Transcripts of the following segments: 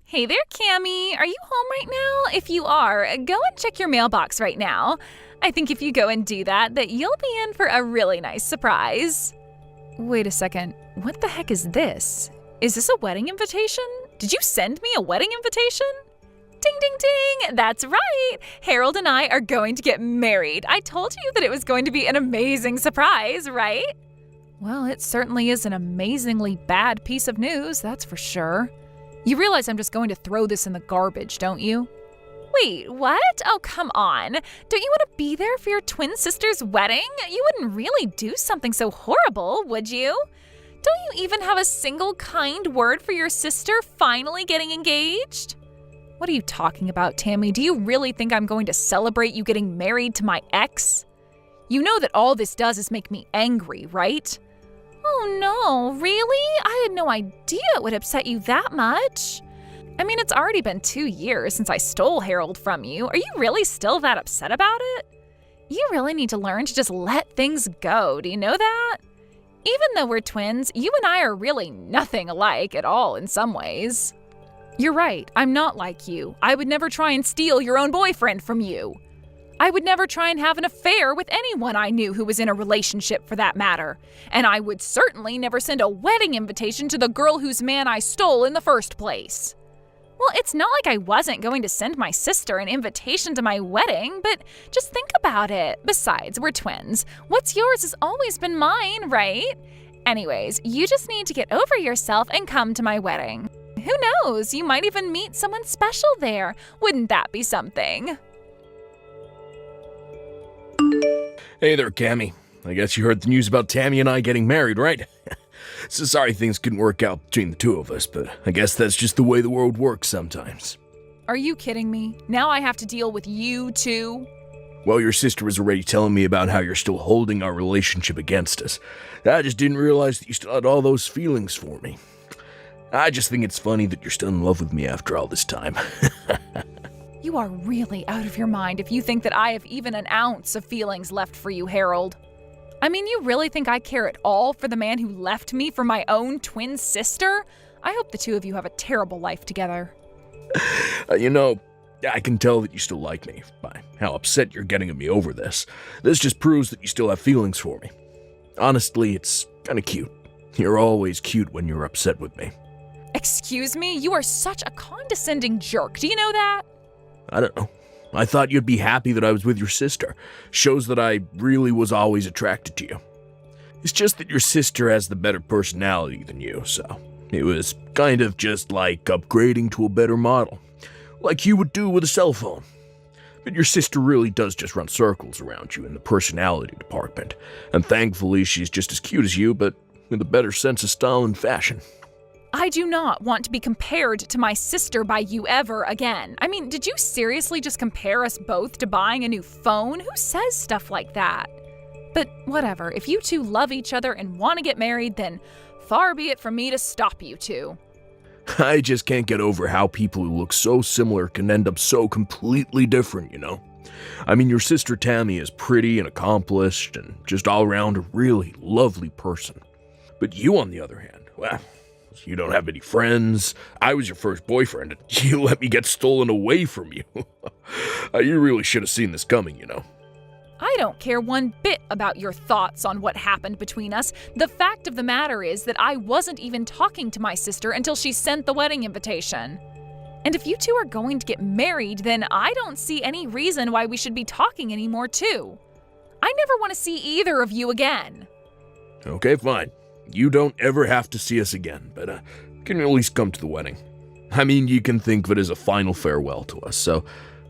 Hey there, Cammy. Are you home right now? If you are, go and check your mailbox right now. I think if you go and do that you'll be in for a really nice surprise. Wait a second. What the heck is this? Is this a wedding invitation? Did you send me a wedding invitation? Ding, ding, ding! That's right! Harold and I are going to get married. I told you that it was going to be an amazing surprise, right? Well, it certainly is an amazingly bad piece of news, that's for sure. You realize I'm just going to throw this in the garbage, don't you? Wait, what? Oh, come on. Don't you want to be there for your twin sister's wedding? You wouldn't really do something so horrible, would you? Don't you even have a single kind word for your sister finally getting engaged? What are you talking about, Tammy? Do you really think I'm going to celebrate you getting married to my ex? You know that all this does is make me angry, right? Oh no, really? I had no idea it would upset you that much. I mean, it's already been 2 years since I stole Harold from you. Are you really still that upset about it? You really need to learn to just let things go, do you know that? Even though we're twins, you and I are really nothing alike at all in some ways. You're right, I'm not like you. I would never try and steal your own boyfriend from you. I would never try and have an affair with anyone I knew who was in a relationship for that matter. And I would certainly never send a wedding invitation to the girl whose man I stole in the first place. Well, it's not like I wasn't going to send my sister an invitation to my wedding, but just think about it. Besides, we're twins. What's yours has always been mine, right? Anyways, you just need to get over yourself and come to my wedding. Who knows? You might even meet someone special there. Wouldn't that be something? Hey there, Cammy. I guess you heard the news about Tammy and I getting married, right? So sorry things couldn't work out between the two of us, but I guess that's just the way the world works sometimes. Are you kidding me? Now I have to deal with you too? Well, your sister was already telling me about how you're still holding our relationship against us. I just didn't realize that you still had all those feelings for me. I just think it's funny that you're still in love with me after all this time. You are really out of your mind if you think that I have even an ounce of feelings left for you, Harold. I mean, you really think I care at all for the man who left me for my own twin sister? I hope the two of you have a terrible life together. I can tell that you still like me by how upset you're getting at me over this. This just proves that you still have feelings for me. Honestly, it's kind of cute. You're always cute when you're upset with me. Excuse me? You are such a condescending jerk. Do you know that? I don't know. I thought you'd be happy that I was with your sister. Shows that I really was always attracted to you. It's just that your sister has the better personality than you, so it was kind of just like upgrading to a better model. Like you would do with a cell phone. But your sister really does just run circles around you in the personality department. And thankfully she's just as cute as you, but with a better sense of style and fashion. I do not want to be compared to my sister by you ever again. I mean, did you seriously just compare us both to buying a new phone? Who says stuff like that? But whatever, if you two love each other and want to get married, then far be it from me to stop you two. I just can't get over how people who look so similar can end up so completely different, you know? I mean, your sister Tammy is pretty and accomplished and just all around a really lovely person. But you, on the other hand, well, you don't have any friends. I was your first boyfriend, and you let me get stolen away from you. You really should have seen this coming, you know. I don't care one bit about your thoughts on what happened between us. The fact of the matter is that I wasn't even talking to my sister until she sent the wedding invitation. And if you two are going to get married, then I don't see any reason why we should be talking anymore, too. I never want to see either of you again. Okay, fine. You don't ever have to see us again, but can at least come to the wedding. I mean, you can think of it as a final farewell to us, so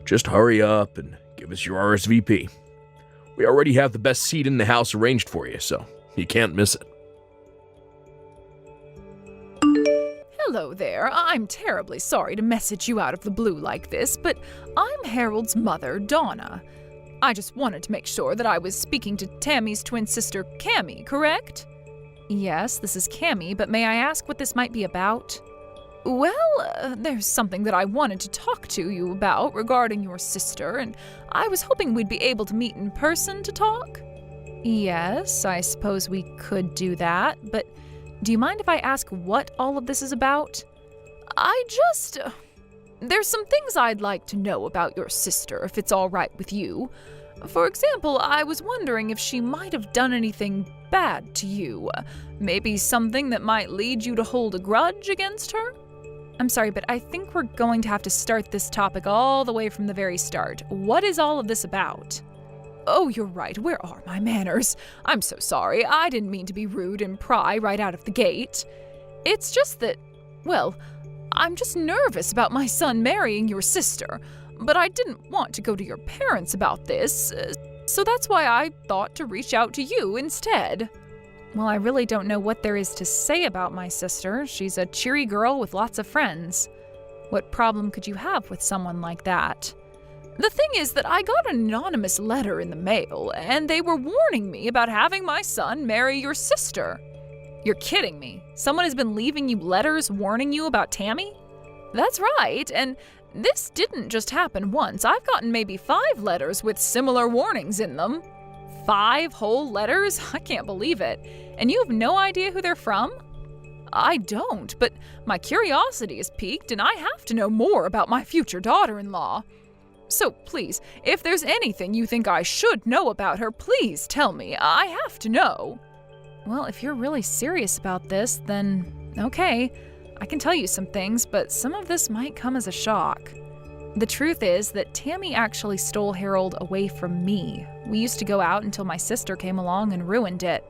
just hurry up and give us your RSVP. We already have the best seat in the house arranged for you, so you can't miss it. Hello there. I'm terribly sorry to message you out of the blue like this, but I'm Harold's mother, Donna. I just wanted to make sure that I was speaking to Tammy's twin sister, Cammy, correct? Yes, this is Cammy, but may I ask what this might be about? Well, there's something that I wanted to talk to you about regarding your sister, and I was hoping we'd be able to meet in person to talk. Yes, I suppose we could do that, but do you mind if I ask what all of this is about? There's some things I'd like to know about your sister, if it's all right with you. For example, I was wondering if she might have done anything bad to you. Maybe something that might lead you to hold a grudge against her? I'm sorry, but I think we're going to have to start this topic all the way from the very start. What is all of this about? Oh, you're right. Where are my manners? I'm so sorry. I didn't mean to be rude and pry right out of the gate. It's just that, well, I'm just nervous about my son marrying your sister, but I didn't want to go to your parents about this, so that's why I thought to reach out to you instead. Well, I really don't know what there is to say about my sister. She's a cheery girl with lots of friends. What problem could you have with someone like that? The thing is that I got an anonymous letter in the mail, and they were warning me about having my son marry your sister. You're kidding me. Someone has been leaving you letters warning you about Tammy? That's right, and this didn't just happen once. I've gotten maybe 5 letters with similar warnings in them. 5 whole letters? I can't believe it. And you have no idea who they're from? I don't, but my curiosity is piqued and I have to know more about my future daughter-in-law. So please, if there's anything you think I should know about her, please tell me. I have to know. Well, if you're really serious about this, then okay. I can tell you some things, but some of this might come as a shock. The truth is that Tammy actually stole Harold away from me. We used to go out until my sister came along and ruined it.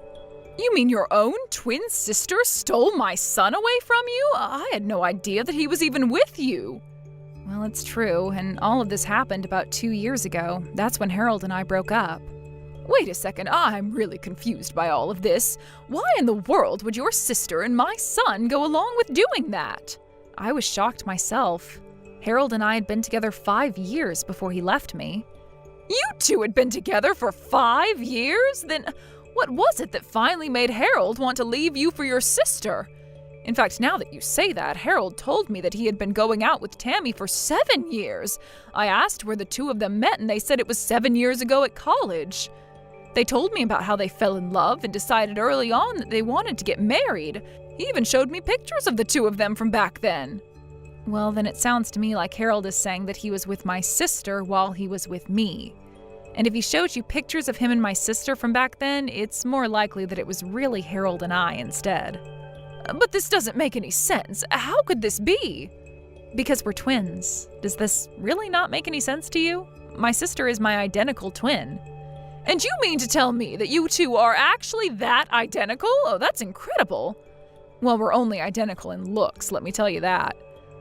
You mean your own twin sister stole my son away from you? I had no idea that he was even with you. Well, it's true, and all of this happened about 2 years ago. That's when Harold and I broke up. Wait a second, I'm really confused by all of this. Why in the world would your sister and my son go along with doing that? I was shocked myself. Harold and I had been together 5 years before he left me. You two had been together for 5 years? Then what was it that finally made Harold want to leave you for your sister? In fact, now that you say that, Harold told me that he had been going out with Tammy for 7 years. I asked where the two of them met and they said it was 7 years ago at college. They told me about how they fell in love and decided early on that they wanted to get married. He even showed me pictures of the two of them from back then. Well, then it sounds to me like Harold is saying that he was with my sister while he was with me. And if he showed you pictures of him and my sister from back then, it's more likely that it was really Harold and I instead. But this doesn't make any sense. How could this be? Because we're twins. Does this really not make any sense to you? My sister is my identical twin. And you mean to tell me that you two are actually that identical? Oh, that's incredible. Well, we're only identical in looks, let me tell you that.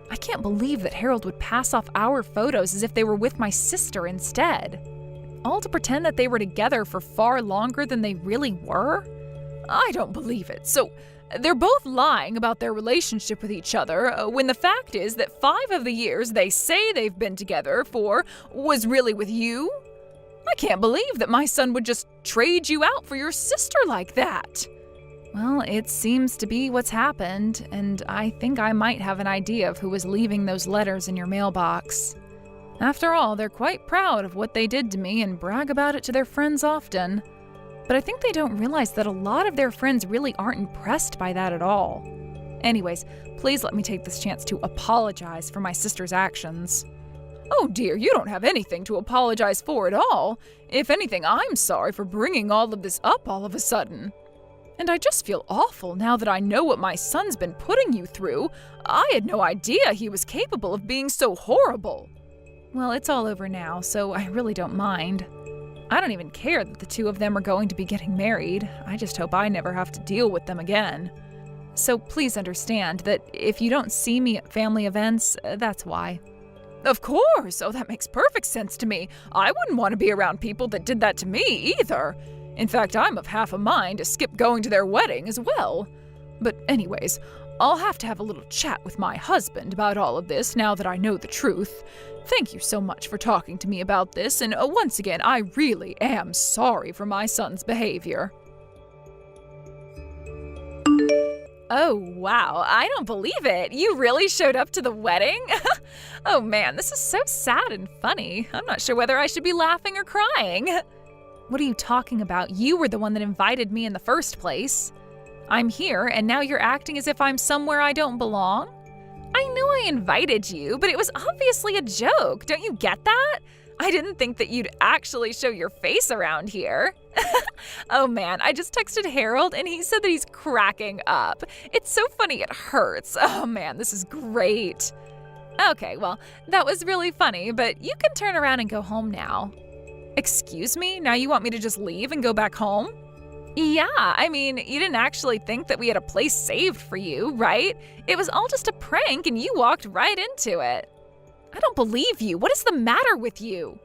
I can't believe that Harold would pass off our photos as if they were with my sister instead. All to pretend that they were together for far longer than they really were? I don't believe it. So they're both lying about their relationship with each other when the fact is that 5 of the years they say they've been together for was really with you? I can't believe that my son would just trade you out for your sister like that. Well, it seems to be what's happened, and I think I might have an idea of who was leaving those letters in your mailbox. After all, they're quite proud of what they did to me and brag about it to their friends often. But I think they don't realize that a lot of their friends really aren't impressed by that at all. Anyways, please let me take this chance to apologize for my sister's actions. Oh dear, you don't have anything to apologize for at all. If anything, I'm sorry for bringing all of this up all of a sudden. And I just feel awful now that I know what my son's been putting you through. I had no idea he was capable of being so horrible. Well, it's all over now, so I really don't mind. I don't even care that the two of them are going to be getting married. I just hope I never have to deal with them again. So please understand that if you don't see me at family events, that's why. Of course! Oh, that makes perfect sense to me. I wouldn't want to be around people that did that to me either. In fact, I'm of half a mind to skip going to their wedding as well. But anyways, I'll have to have a little chat with my husband about all of this now that I know the truth. Thank you so much for talking to me about this, and once again, I really am sorry for my son's behavior. Oh, wow, I don't believe it. You really showed up to the wedding? Oh man, this is so sad and funny. I'm not sure whether I should be laughing or crying. What are you talking about? You were the one that invited me in the first place. I'm here, and now you're acting as if I'm somewhere I don't belong? I know I invited you, but it was obviously a joke. Don't you get that? I didn't think that you'd actually show your face around here. Oh man, I just texted Harold and he said that he's cracking up. It's so funny it hurts. Oh man, this is great. Okay, well, that was really funny, but you can turn around and go home now. Excuse me? Now you want me to just leave and go back home? Yeah, I mean, you didn't actually think that we had a place saved for you, right? It was all just a prank and you walked right into it. I don't believe you. What is the matter with you?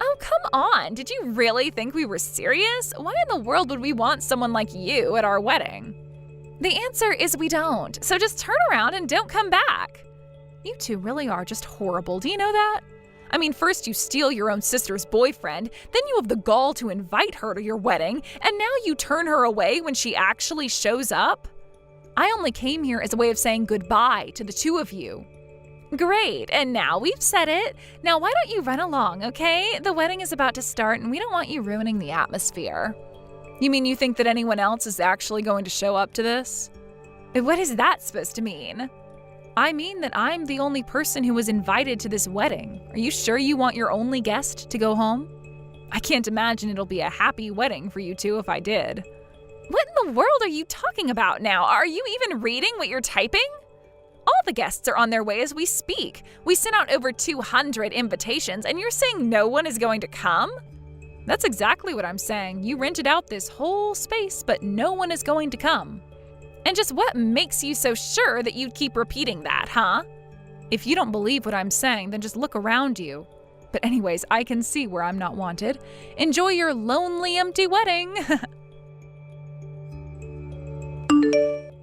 Oh, come on. Did you really think we were serious? Why in the world would we want someone like you at our wedding? The answer is we don't. So just turn around and don't come back. You two really are just horrible. Do you know that? I mean, first you steal your own sister's boyfriend, then you have the gall to invite her to your wedding, and now you turn her away when she actually shows up? I only came here as a way of saying goodbye to the two of you. Great, and now we've said it. Now why don't you run along, okay? The wedding is about to start and we don't want you ruining the atmosphere. You mean you think that anyone else is actually going to show up to this? What is that supposed to mean? I mean that I'm the only person who was invited to this wedding. Are you sure you want your only guest to go home? I can't imagine it'll be a happy wedding for you two if I did. What in the world are you talking about now? Are you even reading what you're typing? All the guests are on their way as we speak. We sent out over 200 invitations and you're saying no one is going to come? That's exactly what I'm saying. You rented out this whole space, but no one is going to come. And just what makes you so sure that you'd keep repeating that, huh? If you don't believe what I'm saying, then just look around you. But anyways, I can see where I'm not wanted. Enjoy your lonely, empty wedding.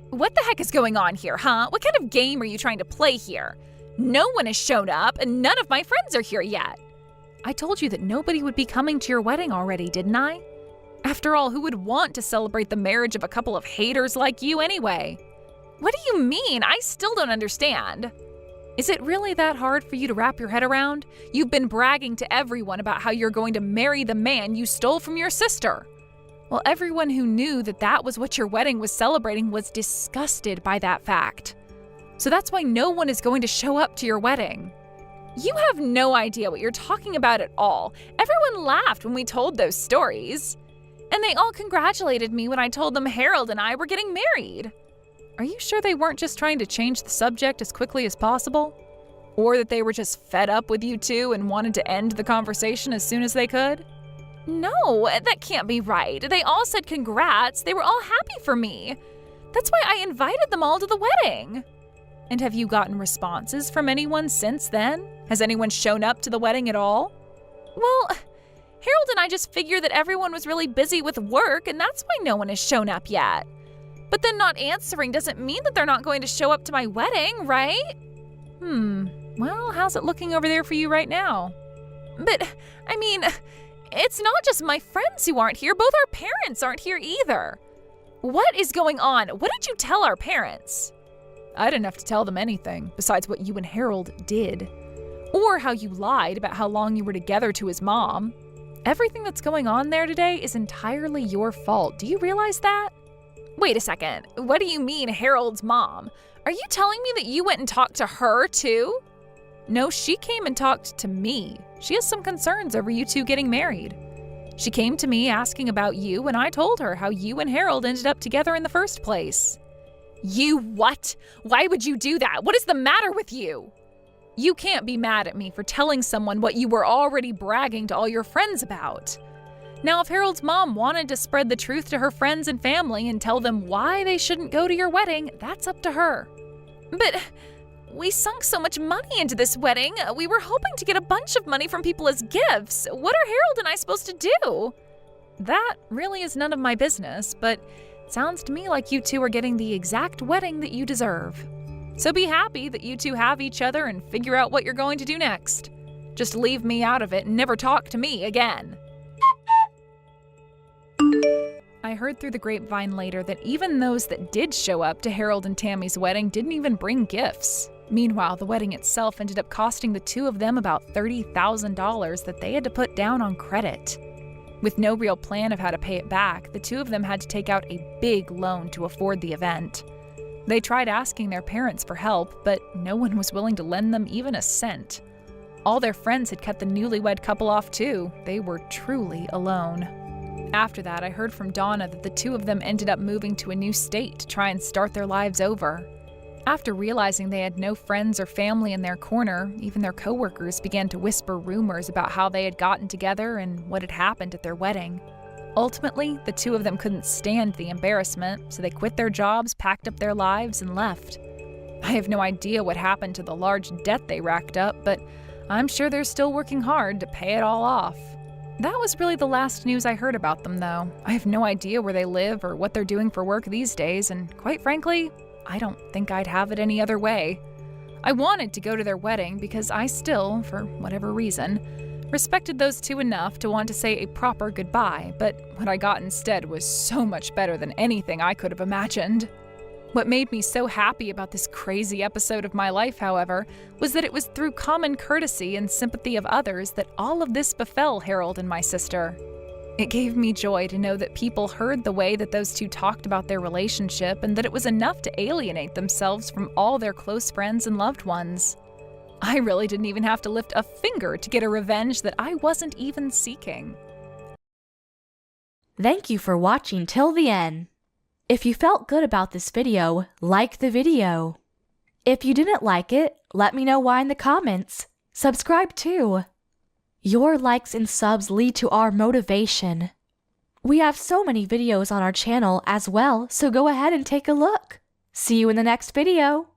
What the heck is going on here, huh? What kind of game are you trying to play here? No one has shown up and none of my friends are here yet. I told you that nobody would be coming to your wedding already, didn't I? After all, who would want to celebrate the marriage of a couple of haters like you anyway? What do you mean? I still don't understand. Is it really that hard for you to wrap your head around? You've been bragging to everyone about how you're going to marry the man you stole from your sister. Well, everyone who knew that that was what your wedding was celebrating was disgusted by that fact. So that's why no one is going to show up to your wedding. You have no idea what you're talking about at all. Everyone laughed when we told those stories. And they all congratulated me when I told them Harold and I were getting married. Are you sure they weren't just trying to change the subject as quickly as possible? Or that they were just fed up with you two and wanted to end the conversation as soon as they could? No, that can't be right. They all said congrats. They were all happy for me. That's why I invited them all to the wedding. And have you gotten responses from anyone since then? Has anyone shown up to the wedding at all? Well, Harold and I just figured that everyone was really busy with work, and that's why no one has shown up yet. But then not answering doesn't mean that they're not going to show up to my wedding, right? Well, how's it looking over there for you right now? But, I mean, it's not just my friends who aren't here. Both our parents aren't here either. What is going on? What did you tell our parents? I didn't have to tell them anything besides what you and Harold did. Or how you lied about how long you were together to his mom. Everything that's going on there today is entirely your fault. Do you realize that? Wait a second. What do you mean, Harold's mom? Are you telling me that you went and talked to her too? No, she came and talked to me. She has some concerns over you two getting married. She came to me asking about you, and I told her how you and Harold ended up together in the first place. You what? Why would you do that? What is the matter with you? You can't be mad at me for telling someone what you were already bragging to all your friends about. Now, if Harold's mom wanted to spread the truth to her friends and family and tell them why they shouldn't go to your wedding, that's up to her. But we sunk so much money into this wedding. We were hoping to get a bunch of money from people as gifts. What are Harold and I supposed to do? That really is none of my business, but it sounds to me like you two are getting the exact wedding that you deserve. So be happy that you two have each other and figure out what you're going to do next. Just leave me out of it and never talk to me again. I heard through the grapevine later that even those that did show up to Harold and Tammy's wedding didn't even bring gifts. Meanwhile, the wedding itself ended up costing the two of them about $30,000 that they had to put down on credit. With no real plan of how to pay it back, the two of them had to take out a big loan to afford the event. They tried asking their parents for help, but no one was willing to lend them even a cent. All their friends had cut the newlywed couple off too. They were truly alone. After that, I heard from Donna that the two of them ended up moving to a new state to try and start their lives over. After realizing they had no friends or family in their corner, even their coworkers began to whisper rumors about how they had gotten together and what had happened at their wedding. Ultimately, the two of them couldn't stand the embarrassment, so they quit their jobs, packed up their lives, and left. I have no idea what happened to the large debt they racked up, but I'm sure they're still working hard to pay it all off. That was really the last news I heard about them, though. I have no idea where they live or what they're doing for work these days, and quite frankly, I don't think I'd have it any other way. I wanted to go to their wedding because I still, for whatever reason, respected those two enough to want to say a proper goodbye, but what I got instead was so much better than anything I could have imagined. What made me so happy about this crazy episode of my life, however, was that it was through common courtesy and sympathy of others that all of this befell Harold and my sister. It gave me joy to know that people heard the way that those two talked about their relationship and that it was enough to alienate themselves from all their close friends and loved ones. I really didn't even have to lift a finger to get a revenge that I wasn't even seeking. Thank you for watching till the end. If you felt good about this video, like the video. If you didn't like it, let me know why in the comments. Subscribe too. Your likes and subs lead to our motivation. We have so many videos on our channel as well, so go ahead and take a look. See you in the next video.